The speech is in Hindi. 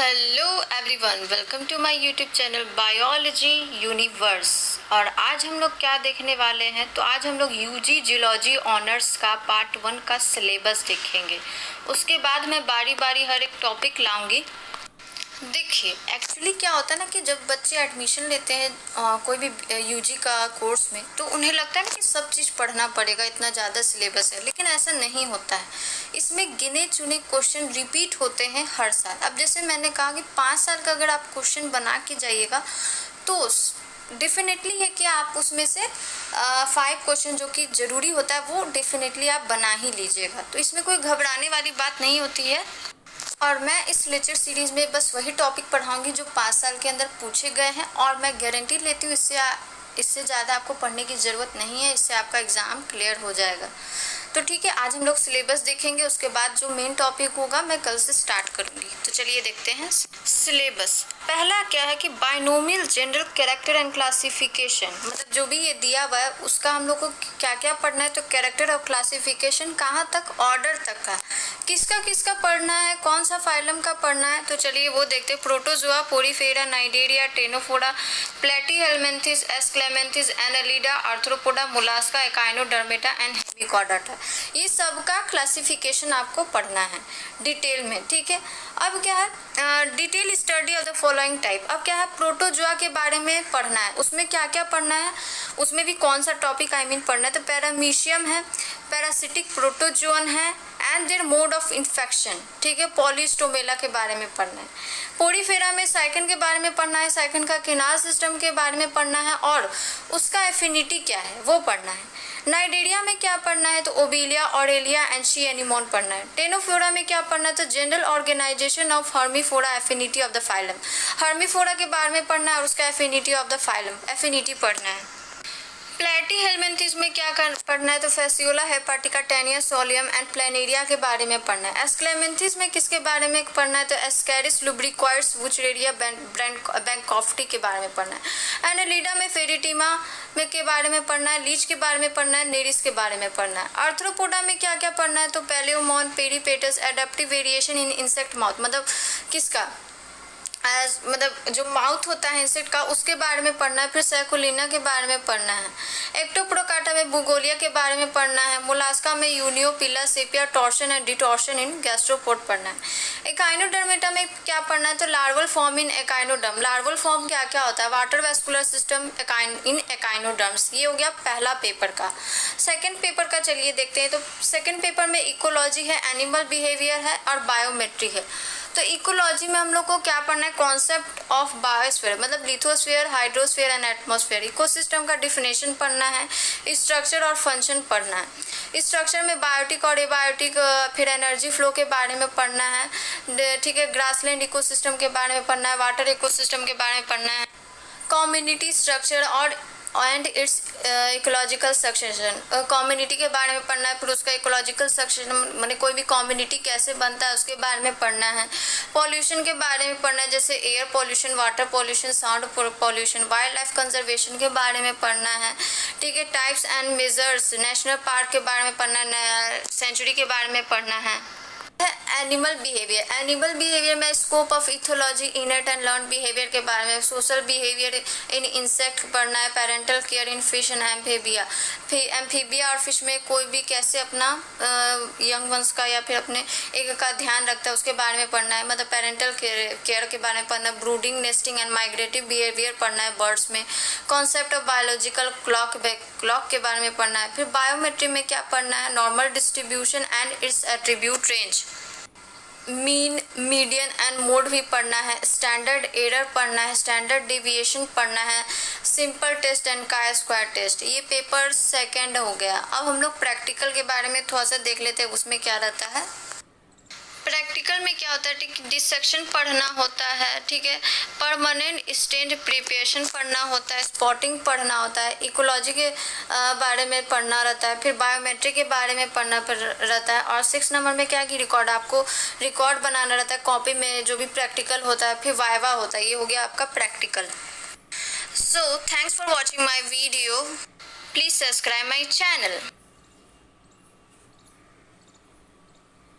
Hello everyone, welcome to my YouTube channel biology universe. और आज हम लोग क्या देखने वाले हैं, तो आज हम लोग यूजी जियोलॉजी ऑनर्स का पार्ट 1 का सिलेबस देखेंगे। उसके बाद मैं बारी बारी हर एक टॉपिक लाऊंगी। देखिए, एक्चुअली क्या होता है ना कि जब बच्चे एडमिशन लेते हैं कोई भी यूजी का कोर्स में, तो उन्हें लगता है ना कि सब चीज़ पढ़ना पड़ेगा, इतना ज़्यादा सिलेबस है। लेकिन ऐसा नहीं होता है। इसमें गिने चुने क्वेश्चन रिपीट होते हैं हर साल। अब जैसे मैंने कहा कि 5 साल का अगर आप क्वेश्चन बना के जाइएगा तो डेफिनेटली है कि आप उसमें से 5 क्वेश्चन जो कि ज़रूरी होता है वो डेफिनेटली आप बना ही लीजिएगा। तो इसमें कोई घबराने वाली बात नहीं होती है। और मैं इस लेक्चर सीरीज में बस वही टॉपिक पढ़ाऊंगी जो 5 साल के अंदर पूछे गए हैं, और मैं गारंटी लेती हूँ इससे ज़्यादा आपको पढ़ने की ज़रूरत नहीं है। इससे आपका एग्ज़ाम क्लियर हो जाएगा। तो ठीक है, आज हम लोग सिलेबस देखेंगे। उसके बाद जो मेन टॉपिक होगा मैं कल से स्टार्ट करूंगी। तो चलिए देखते हैं सिलेबस। पहला क्या है कि binomial general character and classification, मतलब जो भी ये दिया हुआ है उसका हम लोग को क्या क्या पढ़ना है। तो कैरेक्टर और क्लासिफिकेशन कहाँ तक, ऑर्डर तक का, किसका किसका पढ़ना है, कौन सा फाइलम का पढ़ना है। तो चलिए वो देखते हैं। Protozoa, porifera, cnidaria, ctenophora, platyhelminthes, aschelminthes, annelida, arthropoda, mollusca, echinodermata and hemichordata, ये सब का क्लासिफिकेशन आपको पढ़ना है डिटेल में। ठीक है, अब क्या है detail study of the following type. अब क्या है, प्रोटोजोआ के बारे में पढ़ना है। उसमें क्या क्या पढ़ना है, उसमें भी कौन सा टॉपिक पढ़ना है। तो पैरामीशियम है, पैरासिटिक प्रोटोजोन है and their mode of infection. ठीक है, पॉलीस्टोमेला के बारे में पढ़ना है। पोरीफेरा में साइकन के बारे में पढ़ना है, साइकन का किनार सिस्टम के बारे में पढ़ना है और उसका एफिनिटी क्या है वो पढ़ना है। नाइडेरिया में क्या पढ़ना है, तो obelia, aurelia and sea anemone पढ़ना है। टेनोफोरा में क्या पढ़ना है, तो general organisation of hormiphora, affinity of the phylum, hormiphora के बारे में पढ़ना है और उसका affinity of the phylum, affinity पढ़ना है। प्लेटीहेल्मिन्थेस में क्या पढ़ना है, तो fasciola, hepatica, taenia, solium and planaria के बारे में पढ़ना है। एस्क्लेमेंथिस में किसके बारे में पढ़ना है, तो एस्केरिस, लुब्रिक्वाइड्स, वुचरेरिया, बैंकॉफ्टी के बारे में पढ़ना है। एनालिडा में फेरिटिमा में के बारे में पढ़ना है, लीच के बारे में पढ़ना है, नेरिस के बारे में पढ़ना है। आर्थ्रोपोडा में क्या क्या पढ़ना है, तो palaemon, peripatus, adaptive variation in insect mouth, मतलब किसका मतलब जो माउथ होता है इंसेक्ट का, उसके बारे में पढ़ना है। फिर सैकुलिना के बारे में पढ़ना है। एक्टोप्रोकाटा में बुगोलिया के बारे में पढ़ना है। मोलास्का में unio, pila, sepia, torsion and detorsion in gastropod पढ़ना है। एकाइनोडर्मेटा में क्या पढ़ना है, तो larval form in echinoderm. Larval form क्या क्या होता है, water vascular system in echinoderms. ये हो गया पहला पेपर का। सेकेंड पेपर का चलिए देखते हैं। तो सेकेंड पेपर में इकोलॉजी है, एनिमल बिहेवियर है और बायोमेट्री है। तो इकोलॉजी में हम लोग को क्या पढ़ना है, कॉन्सेप्ट ऑफ बायोस्फीयर, मतलब lithosphere, hydrosphere and atmosphere. Ecosystem का डिफिनेशन पढ़ना है, स्ट्रक्चर और फंक्शन पढ़ना है। स्ट्रक्चर में बायोटिक और एबायोटिक, फिर एनर्जी फ्लो के बारे में पढ़ना है। ठीक है, ग्रासलैंड इकोसिस्टम के बारे में पढ़ना है, वाटर इकोसिस्टम के बारे में पढ़ना है, कम्युनिटी स्ट्रक्चर और and it's ecological succession, community के बारे में पढ़ना है। फिर उसका इकोलॉजिकल सक्सेशन माने कोई भी कम्युनिटी कैसे बनता है उसके बारे में पढ़ना है। पॉल्यूशन के बारे में पढ़ना है, जैसे air pollution, water pollution, sound pollution. Wild life conservation के बारे में पढ़ना है। ठीक है, types and measures, national park के बारे में पढ़ना है, सेंचुरी के बारे में पढ़ना है। एनिमल बिहेवियर, एनिमल बिहेवियर में scope of ethology, inert and learn behaviour के बारे में। सोशल बिहेवियर इन इंसेक्ट पढ़ना है। Parental care in fish and amphibia, amphibia और फिश में कोई भी कैसे अपना यंग वंस का या फिर अपने एक का ध्यान रखता है उसके बारे में पढ़ना है, मतलब पेरेंटल केयर के बारे में पढ़ना है। ब्रूडिंग, नेस्टिंग एंड माइग्रेटिव बिहेवियर पढ़ना है बर्ड्स में। कॉन्सेप्ट ऑफ बायोलॉजिकल क्लॉक के बारे में पढ़ना है। फिर बायोमेट्री में क्या पढ़ना है, normal distribution and it's attribute range, mean, median and mode भी पढ़ना है। स्टैंडर्ड एरर पढ़ना है, स्टैंडर्ड डेविएशन पढ़ना है, simple test and chi square test. ये पेपर सेकंड हो गया। अब हम लोग प्रैक्टिकल के बारे में थोड़ा सा देख लेते हैं, उसमें क्या रहता है। प्रैक्टिकल में क्या होता है, डिसेक्शन पढ़ना होता है। ठीक है, परमानेंट स्टेंट प्रिपरेशन पढ़ना होता है, स्पॉटिंग पढ़ना होता है, इकोलॉजी के बारे में पढ़ना रहता है, फिर बायोमेट्रिक के बारे में पढ़ना रहता है। और 6 नंबर में क्या कि रिकॉर्ड, आपको रिकॉर्ड बनाना रहता है कॉपी में जो भी प्रैक्टिकल होता है। फिर वाइवा होता है। ये हो गया आपका practical. So thanks for watching my video, please subscribe my channel.